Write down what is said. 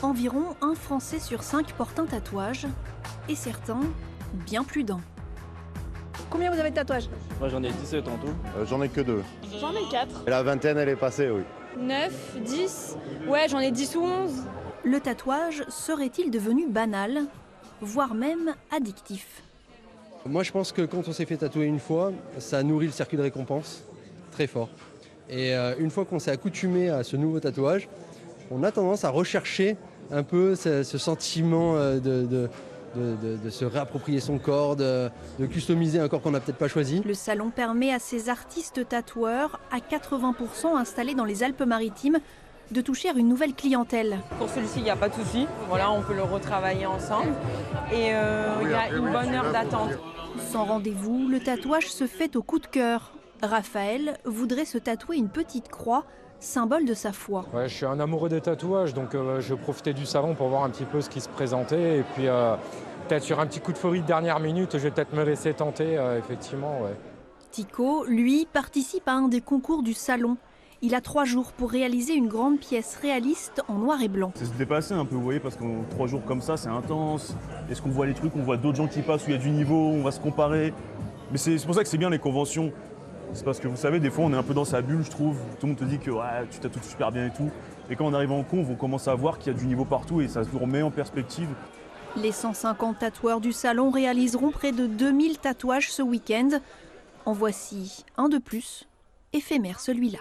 Environ un Français sur 5 porte un tatouage, et certains, bien plus d'un. Combien vous avez de tatouages? Moi j'en ai 17 en tout. J'en ai que 2. J'en ai 4. Et la vingtaine, elle est passée, oui. 9, 10. Ouais, j'en ai 10 ou 11. Le tatouage serait-il devenu banal, voire même addictif? Moi je pense que quand on s'est fait tatouer une fois, ça nourrit le circuit de récompense très fort. Et une fois qu'on s'est accoutumé à ce nouveau tatouage, on a tendance à rechercher un peu ce sentiment de se réapproprier son corps, de customiser un corps qu'on n'a peut-être pas choisi. Le salon permet à ces artistes tatoueurs, à 80% installés dans les Alpes-Maritimes, de toucher à une nouvelle clientèle. Pour celui-ci, il n'y a pas de souci. Voilà, on peut le retravailler ensemble. Et il y a une bonne heure d'attente. Sans rendez-vous, le tatouage se fait au coup de cœur. Raphaël voudrait se tatouer une petite croix, symbole de sa foi. Ouais, je suis un amoureux des tatouages, donc je profitais du salon pour voir un petit peu ce qui se présentait. Et puis peut-être sur un petit coup de folie de dernière minute, je vais peut-être me laisser tenter, effectivement. Ouais. Tico, lui, participe à un des concours du salon. Il a 3 jours pour réaliser une grande pièce réaliste en noir et blanc. C'est se dépasser un peu, vous voyez, parce qu'en 3 jours comme ça, c'est intense. Est-ce qu'on voit les trucs, on voit d'autres gens qui passent où il y a du niveau, on va se comparer. Mais c'est pour ça que c'est bien les conventions. C'est parce que vous savez, des fois on est un peu dans sa bulle, je trouve. Tout le monde te dit que ouais, tu tatoues super bien et tout. Et quand on arrive en conv, on commence à voir qu'il y a du niveau partout et ça se remet en perspective. Les 150 tatoueurs du salon réaliseront près de 2000 tatouages ce week-end. En voici un de plus, éphémère celui-là.